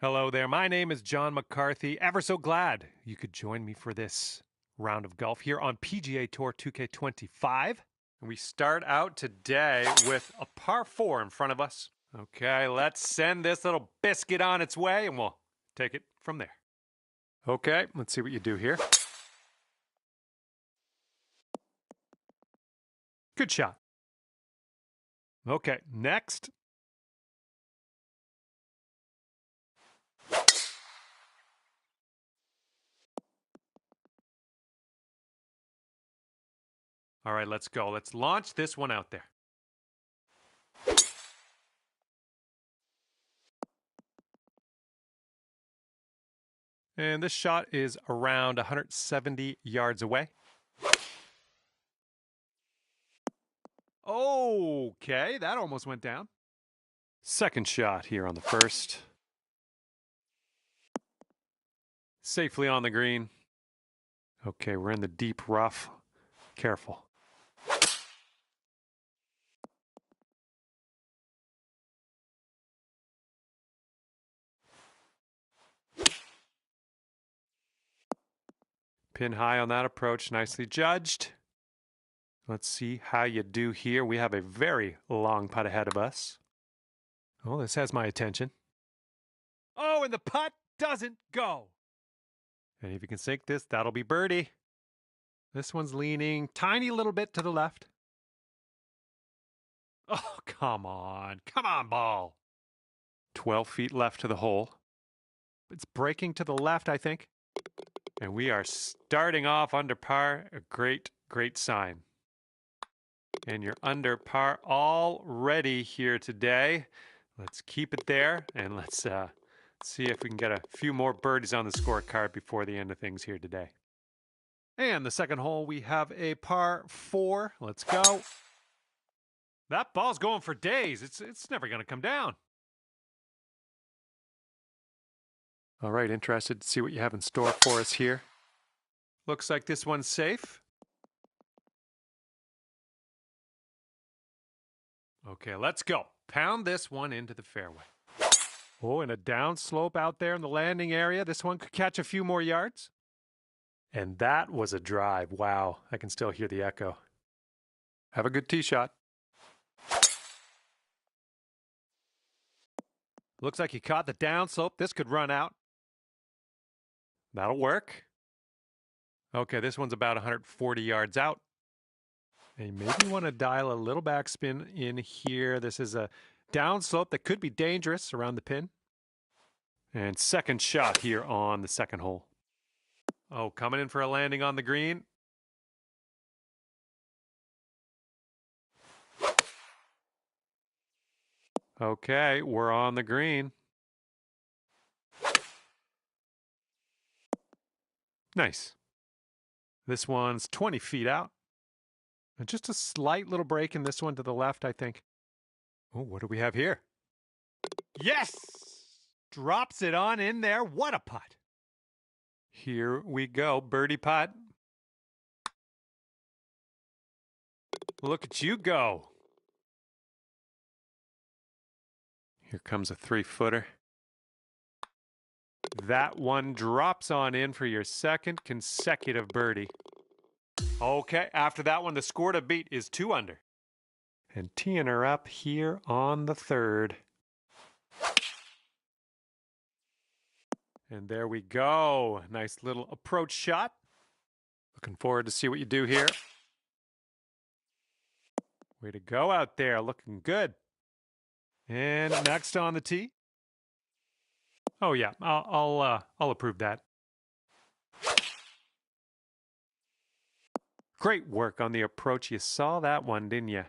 Hello there. My name is John McCarthy. Ever so glad you could join me for this round of golf here on PGA Tour 2K25. And we start out today with a par 4 in front of us. Okay, let's send this little biscuit on its way and we'll take it from there. Okay, let's see what you do here. Good shot. Okay, next. All right, let's go. Let's launch this one out there. And this shot is around 170 yards away. Okay, that almost went down. Second shot here on the first. Safely on the green. Okay, we're in the deep rough. Careful. Pin high on that approach. Nicely judged. Let's see how you do here. We have a very long putt ahead of us. Oh, this has my attention. Oh, and the putt doesn't go. And if you can sink this, that'll be birdie. This one's leaning tiny little bit to the left. Oh, come on. Come on, ball. 12 feet left to the hole. It's breaking to the left, I think. And we are starting off under par. A great, great sign. And you're under par already here today. Let's keep it there, and let's see if we can get a few more birdies on the scorecard before the end of things here today. And the second hole, we have a par 4. Let's go. That ball's going for days. It's never going to come down. All right, interested to see what you have in store for us here. Looks like this one's safe. Okay, let's go. Pound this one into the fairway. Oh, and a down slope out there in the landing area. This one could catch a few more yards. And that was a drive. Wow, I can still hear the echo. Have a good tee shot. Looks like he caught the down slope. This could run out. That'll work. Okay, this one's about 140 yards out. And you maybe want to dial a little backspin in here. This is a down slope that could be dangerous around the pin. And second shot here on the second hole. Oh, coming in for a landing on the green. Okay, we're on the green. Nice. This one's 20 feet out. And just a slight little break in this one to the left, I think. Oh, what do we have here? Yes! Drops it on in there. What a putt. Here we go. Birdie putt. Look at you go. Here comes a 3-footer. That one drops on in for your second consecutive birdie. Okay, after that one, the score to beat is 2 under. And teeing her up here on the third. And there we go. Nice little approach shot. Looking forward to see what you do here. Way to go out there. Looking good. And next on the tee. Oh yeah, I'll approve that. Great work on the approach. You saw that one, didn't you?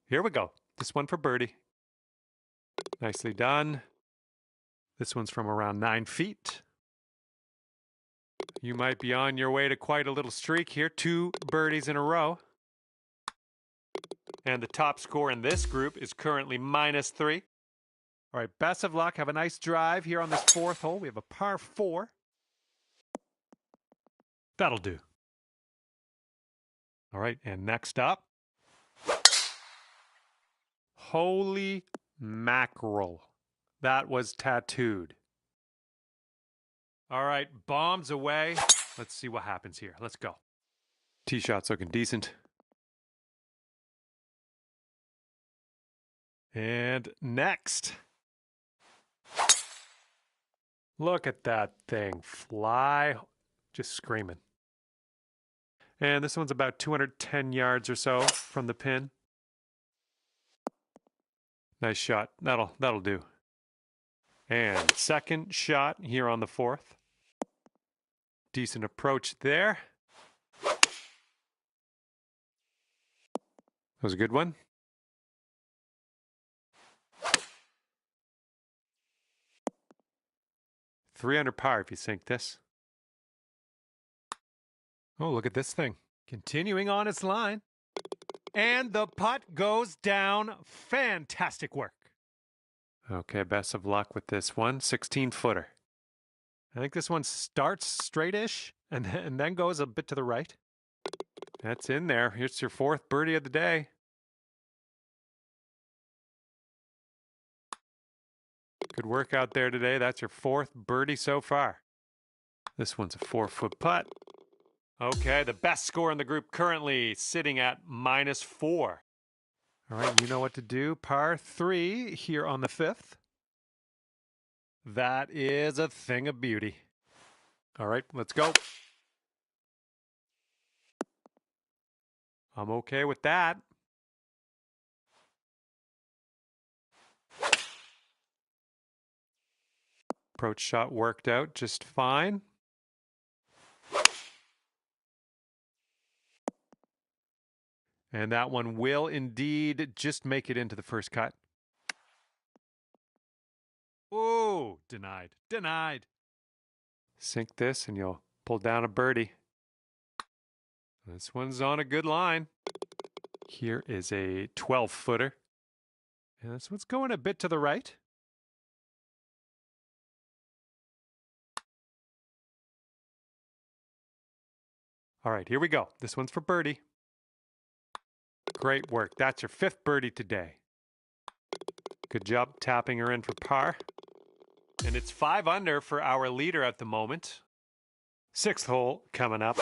Here we go. This one for birdie. Nicely done. This one's from around 9 feet. You might be on your way to quite a little streak here. 2 birdies in a row. And the top score in this group is currently -3. All right, best of luck. Have a nice drive here on this 4th hole. We have a par 4. That'll do. All right, and next up. Holy mackerel. That was tattooed. All right, bombs away. Let's see what happens here. Let's go. Tee shot's looking decent. And next. Look at that thing fly, just screaming. And this one's about 210 yards or so from the pin. Nice shot. That'll do. And second shot here on the fourth. Decent approach there. That was a good one. Three under par if you sink this. Oh, look at this thing. Continuing on its line. And the putt goes down. Fantastic work. Okay, best of luck with this one. 16-footer. I think this one starts straight-ish and then goes a bit to the right. That's in there. Here's your fourth birdie of the day. Good work out there today. That's your fourth birdie so far. This one's a 4-foot putt. Okay, the best score in the group currently sitting at -4. All right, you know what to do. Par 3 here on the fifth. That is a thing of beauty. All right, let's go. I'm okay with that. Approach shot worked out just fine. And that one will indeed just make it into the first cut. Oh, denied. Denied. Sink this and you'll pull down a birdie. This one's on a good line. Here is a 12-footer. And this one's going a bit to the right. All right, here we go. This one's for birdie. Great work. That's your fifth birdie today. Good job tapping her in for par. And it's 5 under for our leader at the moment. Sixth hole coming up.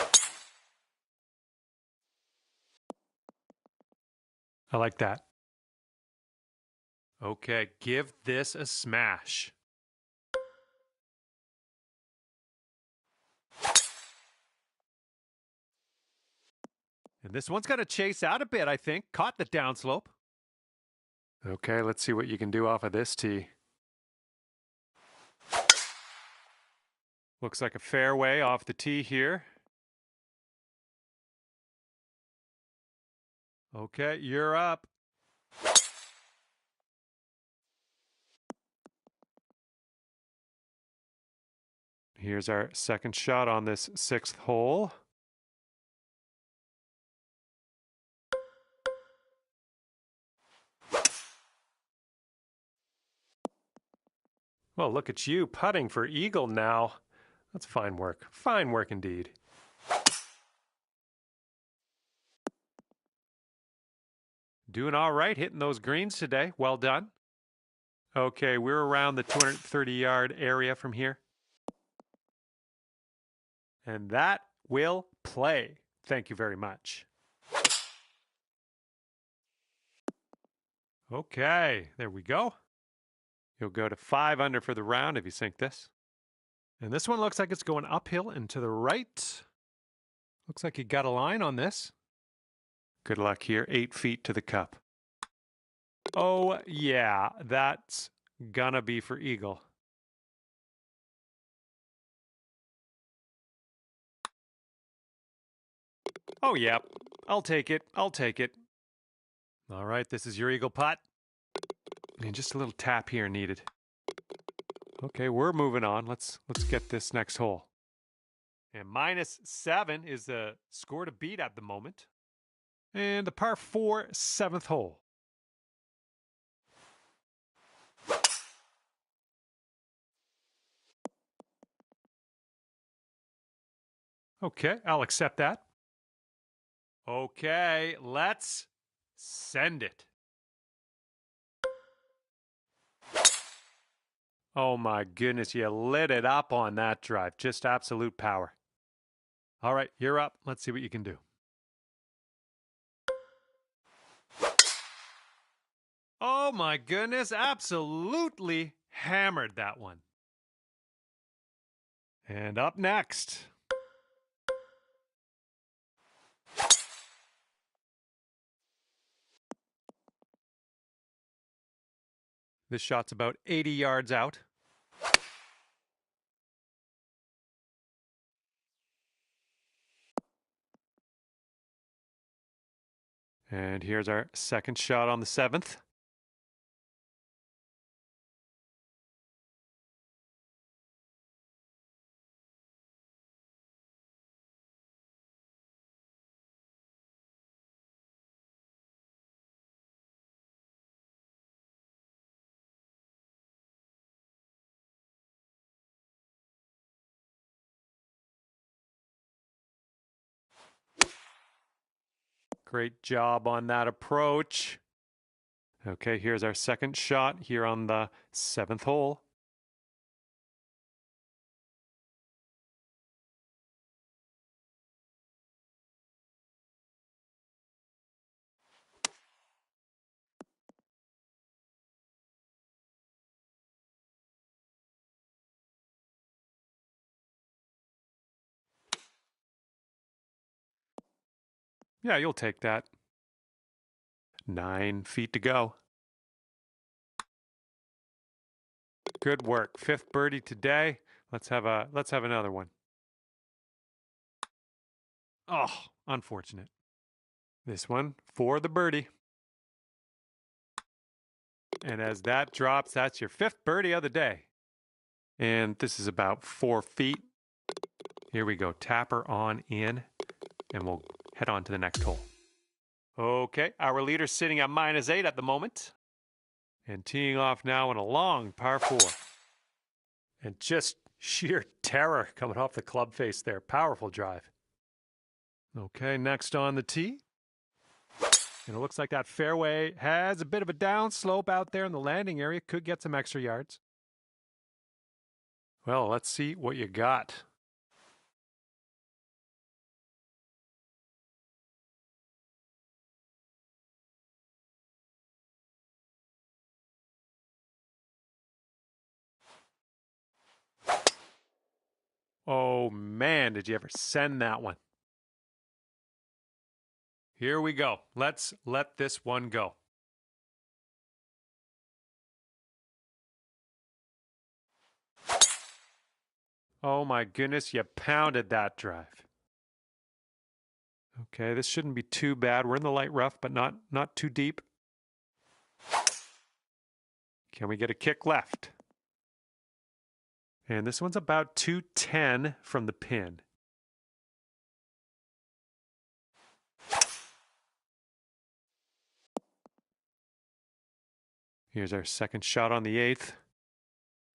I like that. Okay, give this a smash. And this one's going to chase out a bit, I think. Caught the downslope. Okay, let's see what you can do off of this tee. Looks like a fairway off the tee here. Okay, you're up. Here's our second shot on this sixth hole. Well, look at you putting for eagle now. That's fine work. Fine work indeed. Doing all right hitting those greens today. Well done. Okay, we're around the 230-yard area from here. And that will play. Thank you very much. Okay, there we go. You'll go to 5 under for the round if you sink this. And this one looks like it's going uphill and to the right. Looks like you got a line on this. Good luck here. 8 feet to the cup. Oh, yeah, that's gonna be for eagle. Oh, yeah, I'll take it. I'll take it. All right, this is your eagle putt. And just a little tap here needed. Okay, we're moving on. Let's get this next hole. And -7 is the score to beat at the moment. And the par 4 7th hole. Okay, I'll accept that. Okay, let's send it. Oh my goodness, you lit it up on that drive. Just absolute power. All right, you're up. Let's see what you can do. Oh my goodness, absolutely hammered that one. And up next. This shot's about 80 yards out. And here's our second shot on the 7th. Great job on that approach. Okay, here's our second shot here on the 7th hole. Yeah, you'll take that. 9 feet to go. Good work. 5th birdie today. Let's have another one. Oh, unfortunate. This one for the birdie. And as that drops, that's your 5th birdie of the day. And this is about 4 feet. Here we go. Tapper on in, and we'll head on to the next hole. Okay, our leader's sitting at -8 at the moment. And teeing off now in a long par 4. And just sheer terror coming off the club face there. Powerful drive. Okay, next on the tee. And it looks like that fairway has a bit of a downslope out there in the landing area. Could get some extra yards. Well, let's see what you got. Oh man, did you ever send that one? Here we go. Let's let this one go. Oh my goodness, you pounded that drive. Okay, this shouldn't be too bad. We're in the light rough, but not too deep. Can we get a kick left? And this one's about 210 from the pin. Here's our second shot on the 8th.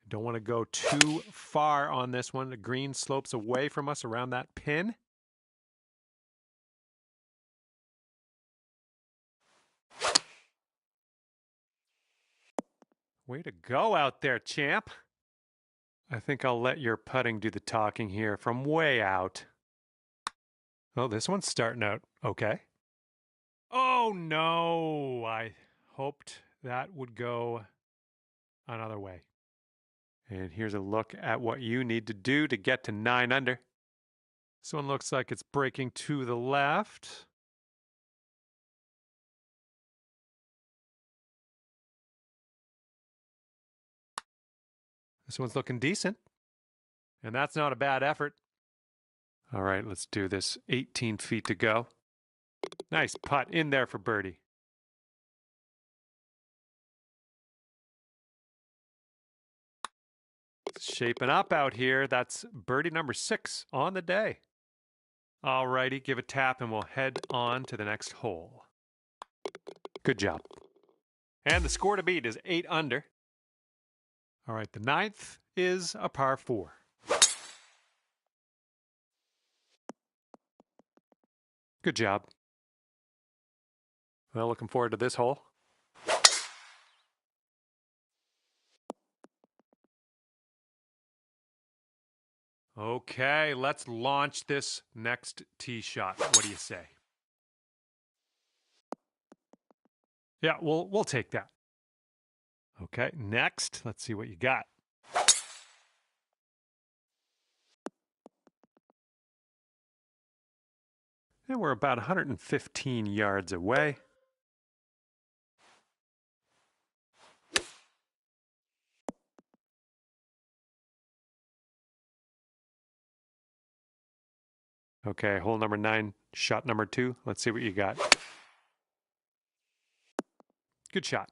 Don't want to go too far on this one. The green slopes away from us around that pin. Way to go out there, champ. I think I'll let your putting do the talking here from way out. Oh, this one's starting out okay. Oh, no. I hoped that would go another way. And here's a look at what you need to do to get to 9 under. This one looks like it's breaking to the left. This one's looking decent. And that's not a bad effort. All right, let's do this. 18 feet to go. Nice putt in there for birdie. It's shaping up out here. That's birdie number 6 on the day. All righty, give a tap and we'll head on to the next hole. Good job. And the score to beat is 8 under. All right, the 9th is a par 4. Good job. Well, looking forward to this hole. Okay, let's launch this next tee shot. What do you say? Yeah, we'll take that. Okay, next, let's see what you got. And we're about 115 yards away. Okay, hole number 9, shot number 2. Let's see what you got. Good shot.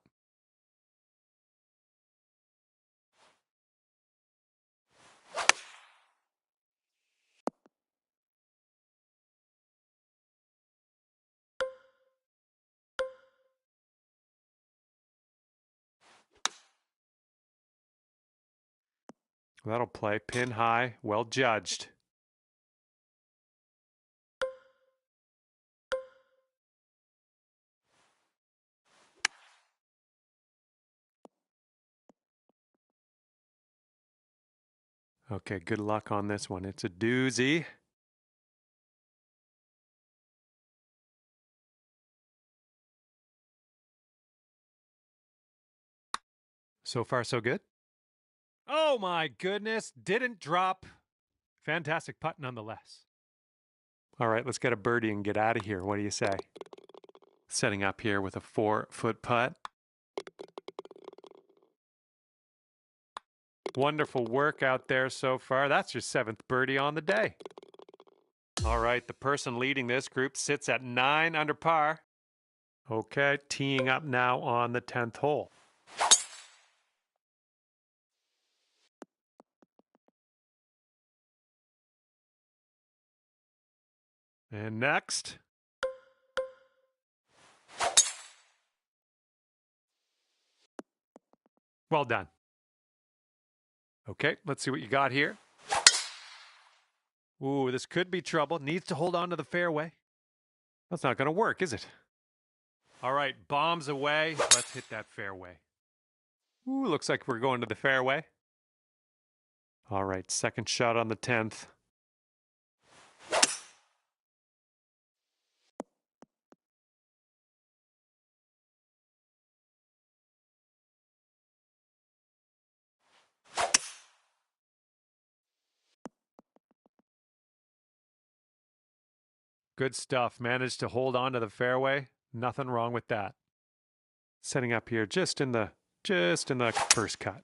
That'll play. Pin high. Well judged. Okay, good luck on this one. It's a doozy. So far, so good. Oh my goodness, didn't drop. Fantastic putt nonetheless. All right, let's get a birdie and get out of here. What do you say? Setting up here with a 4-foot putt. Wonderful work out there so far. That's your 7th birdie on the day. All right, the person leading this group sits at 9 under par. Okay, teeing up now on the 10th hole. And next. Well done. Okay, let's see what you got here. Ooh, this could be trouble. Needs to hold on to the fairway. That's not going to work, is it? All right, bombs away. Let's hit that fairway. Ooh, looks like we're going to the fairway. All right, second shot on the 10th. Good stuff. Managed to hold on to the fairway. Nothing wrong with that. Setting up here just in the first cut.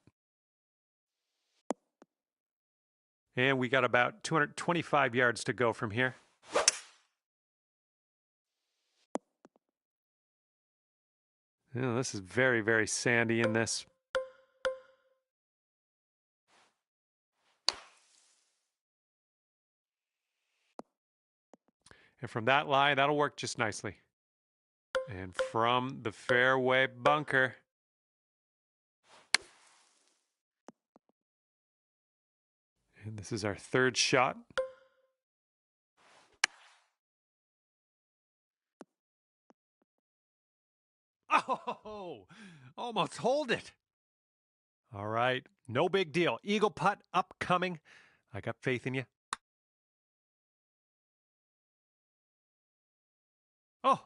And we got about 225 yards to go from here. This is very, very sandy in this. And from that lie, that'll work just nicely. And from the fairway bunker. And this is our third shot. Oh, almost hold it. All right, no big deal. Eagle putt upcoming. I got faith in you. Oh,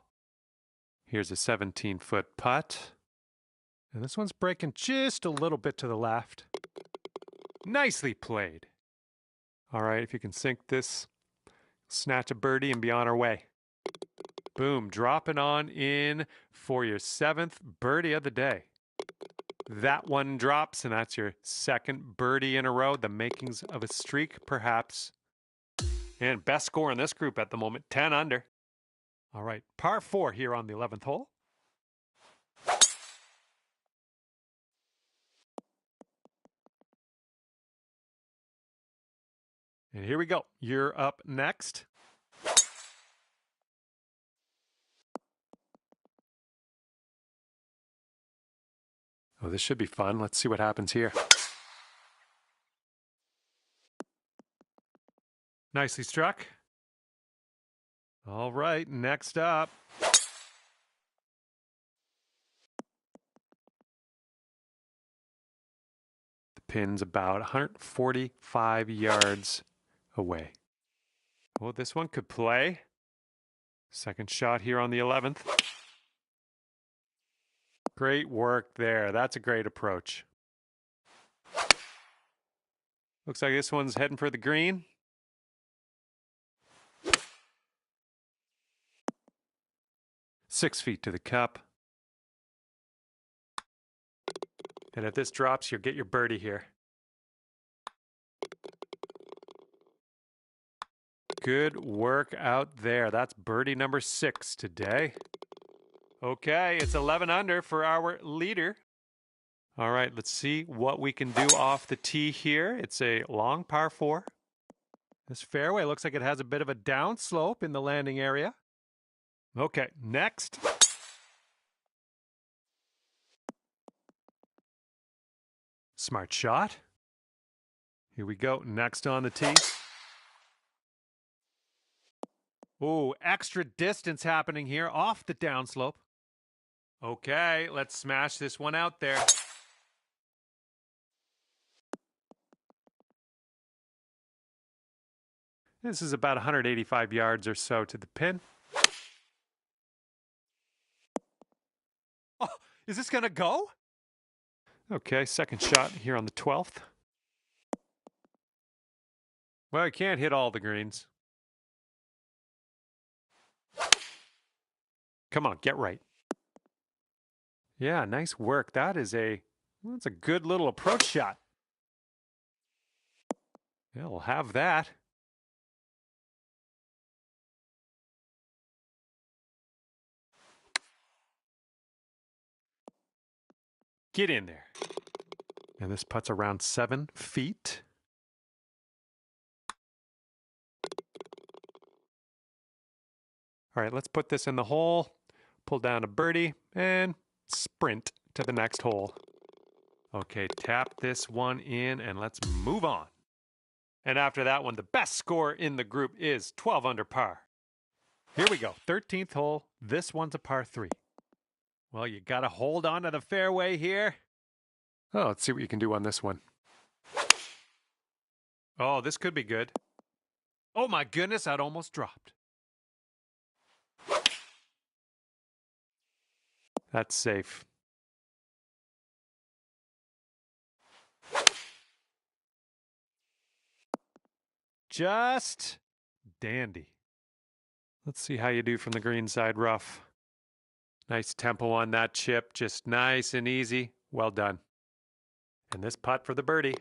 here's a 17-foot putt. And this one's breaking just a little bit to the left. Nicely played. All right, if you can sink this, snatch a birdie and be on our way. Boom, dropping on in for your 7th birdie of the day. That one drops, and that's your 2nd birdie in a row. The makings of a streak, perhaps. And best score in this group at the moment, 10 under. All right, par 4 here on the 11th hole. And here we go. You're up next. Oh, this should be fun. Let's see what happens here. Nicely struck. All right, next up. The pin's about 145 yards away. Well, this one could play. Second shot here on the 11th. Great work there. That's a great approach. Looks like this one's heading for the green. Six feet to the cup. And if this drops, you'll get your birdie here. Good work out there. That's birdie number 6 today. Okay, it's 11 under for our leader. All right, let's see what we can do off the tee here. It's a long par 4. This fairway looks like it has a bit of a downslope in the landing area. Okay, next. Smart shot. Here we go. Next on the tee. Oh, extra distance happening here off the downslope. Okay, let's smash this one out there. This is about 185 yards or so to the pin. Oh, is this going to go? Okay, second shot here on the 12th. Well, I can't hit all the greens. Come on, get right. Yeah, nice work. That's a good little approach shot. Yeah, we'll have that. Get in there. And this putt's around 7 feet. All right, let's put this in the hole, pull down a birdie, and sprint to the next hole. Okay, tap this one in, and let's move on. And after that one, the best score in the group is 12 under par. Here we go, 13th hole. This one's a par 3. Well, you got to hold on to the fairway here. Oh, let's see what you can do on this one. Oh, this could be good. Oh my goodness, that almost dropped. That's safe. Just dandy. Let's see how you do from the green side rough. Nice tempo on that chip, just nice and easy. Well done. And this putt for the birdie.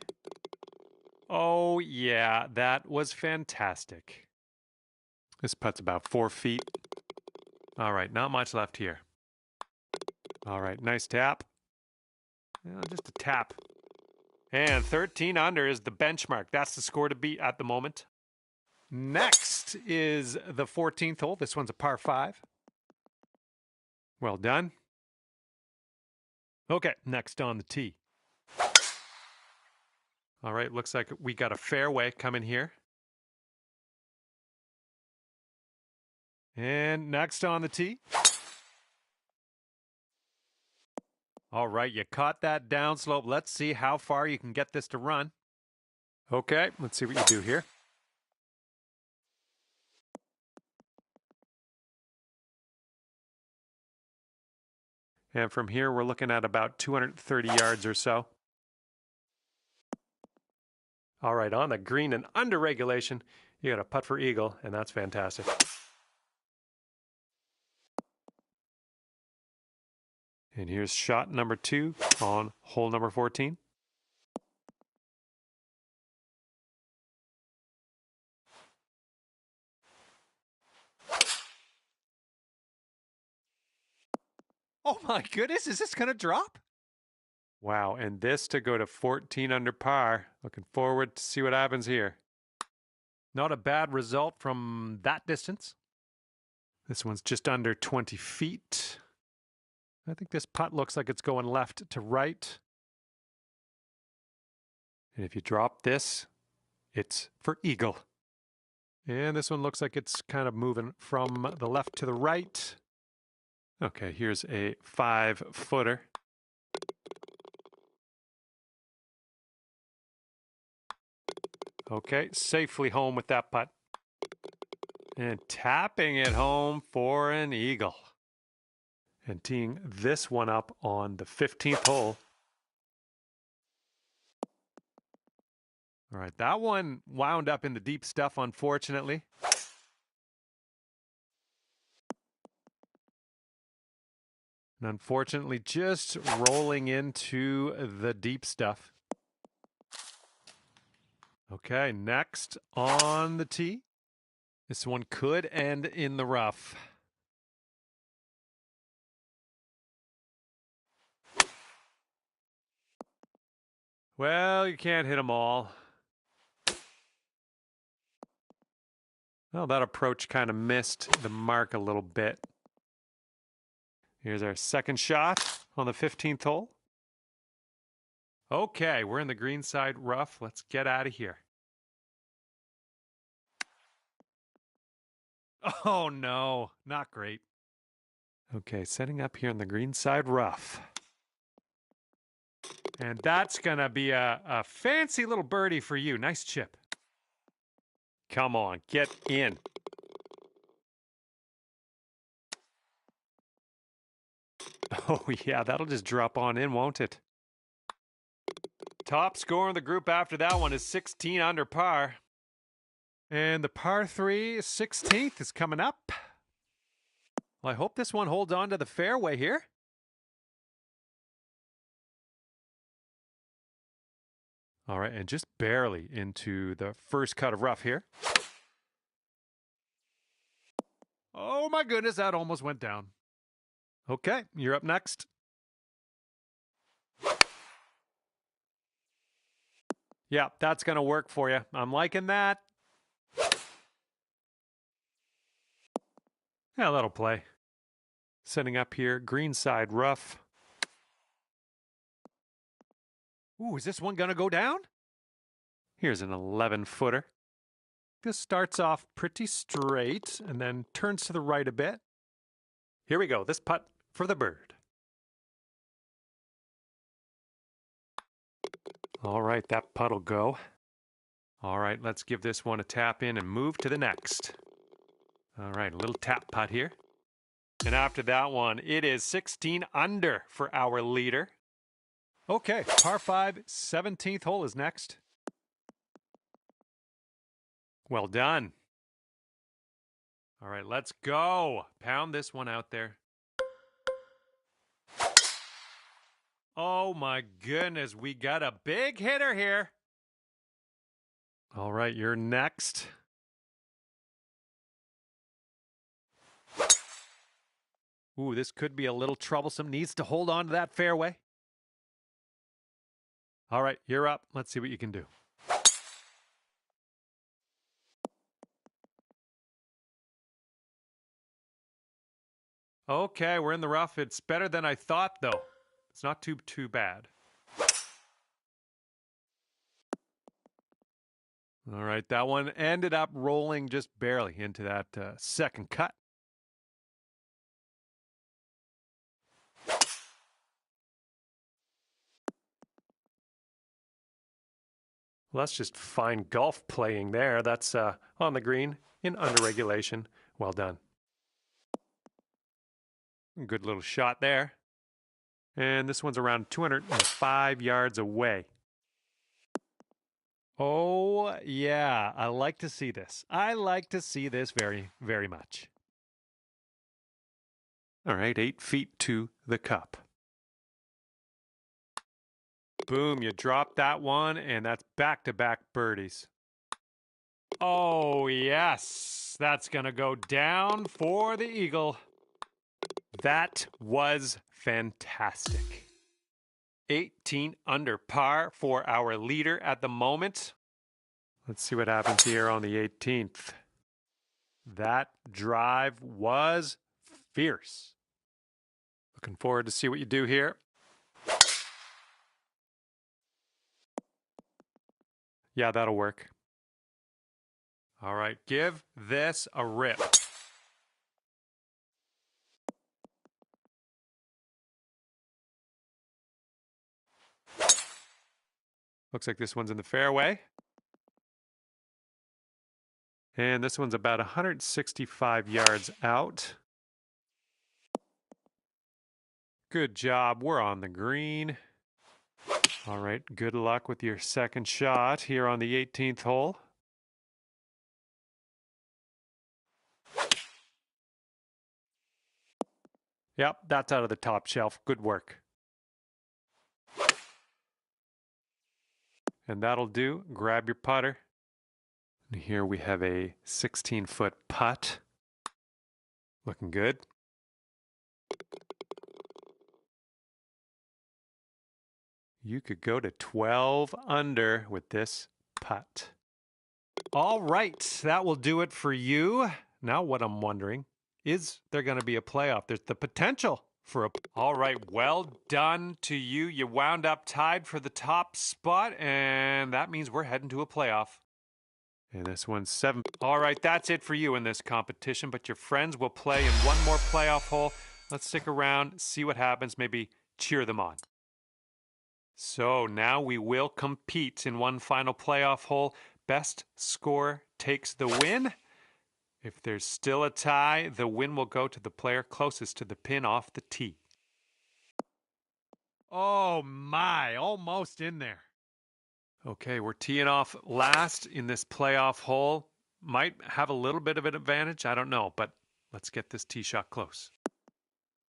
Oh yeah, that was fantastic. This putt's about 4 feet. All right, not much left here. All right, nice tap. Just a tap. And 13 under is the benchmark. That's the score to beat at the moment. Next is the 14th hole. This one's a par 5. Well done. Okay, next on the tee. All right, looks like we got a fairway coming here. And next on the tee. All right, you caught that downslope. Let's see how far you can get this to run. Okay, let's see what you do here. And from here, we're looking at about 230 yards or so. All right, on the green and under regulation, you got a putt for eagle, and that's fantastic. And here's shot number 2 on hole number 14. Oh my goodness, is this going to drop? Wow, and this to go to 14 under par. Looking forward to see what happens here. Not a bad result from that distance. This one's just under 20 feet. I think this putt looks like it's going left to right. And if you drop this, it's for eagle. And this one looks like it's kind of moving from the left to the right. Okay, here's a 5-footer. Okay, safely home with that putt. And tapping it home for an eagle. And teeing this one up on the 15th hole. All right, that one wound up in the deep stuff, unfortunately. And unfortunately, just rolling into the deep stuff. Okay, next on the tee. This one could end in the rough. Well, you can't hit them all. Well, that approach kind of missed the mark a little bit. Here's our second shot on the 15th hole. Okay, we're in the greenside rough. Let's get out of here. Oh, no, not great. Okay, setting up here in the greenside rough. And that's going to be a fancy little birdie for you. Nice chip. Come on, get in. Oh, yeah, that'll just drop on in, won't it? Top score in the group after that one is 16 under par. And the par 3 16th is coming up. Well, I hope this one holds on to the fairway here. All right, and just barely into the first cut of rough here. Oh my goodness, that almost went down. Okay, you're up next. Yeah, that's going to work for you. I'm liking that. Yeah, that'll play. Setting up here, greenside rough. Ooh, is this one going to go down? Here's an 11-footer. This starts off pretty straight and then turns to the right a bit. Here we go, this putt for the bird. All right, that putt'll go. All right, let's give this one a tap in and move to the next. All right, a little tap putt here. And after that one, it is 16 under for our leader. Okay, par 5, 17th hole is next. Well done. All right, let's go. Pound this one out there. Oh my goodness, we got a big hitter here. All right, you're next. Ooh, this could be a little troublesome. Needs to hold on to that fairway. All right, you're up. Let's see what you can do. Okay, we're in the rough. It's better than I thought, though. It's not too bad. All right, that one ended up rolling just barely into that second cut. Well, that's just fine golf playing there. That's on the green in under regulation. Well done. Good little shot there. And this one's around 205 yards away. Oh, yeah. I like to see this. I like to see this very, very much. All right, 8 feet to the cup. Boom, you drop that one, and that's back-to-back birdies. Oh, yes. That's going to go down for the eagle. That was fantastic. 18 under par for our leader at the moment. Let's see what happens here on the 18th. That drive was fierce. Looking forward to see what you do here. Yeah, that'll work. All right, give this a rip. Looks like this one's in the fairway. And this one's about 165 yards out. Good job. We're on the green. All right, good luck with your second shot here on the 18th hole. Yep, that's out of the top shelf. Good work. And that'll do. Grab your putter. And here we have a 16-foot putt. Looking good. You could go to 12 under with this putt. All right, that will do it for you. Now what I'm wondering, is there going to be a playoff? There's the potential for a... All right, well done to you. You wound up tied for the top spot, and that means we're heading to a playoff. And this one's 7. All right, that's it for you in this competition, but your friends will play in one more playoff hole. Let's stick around, see what happens, maybe cheer them on. So now we will compete in one final playoff hole. Best score takes the win. If there's still a tie, the win will go to the player closest to the pin off the tee. Oh my, almost in there. Okay, we're teeing off last in this playoff hole. Might have a little bit of an advantage, I don't know, but let's get this tee shot close.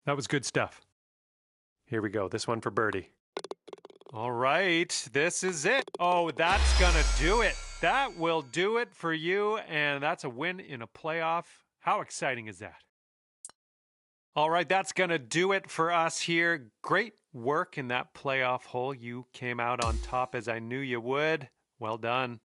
That was good stuff. Here we go, this one for birdie. All right, this is it. Oh, that's gonna do it. That will do it for you, and that's a win in a playoff. How exciting is that? All right, that's gonna do it for us here. Great work in that playoff hole. You came out on top as I knew you would. Well done.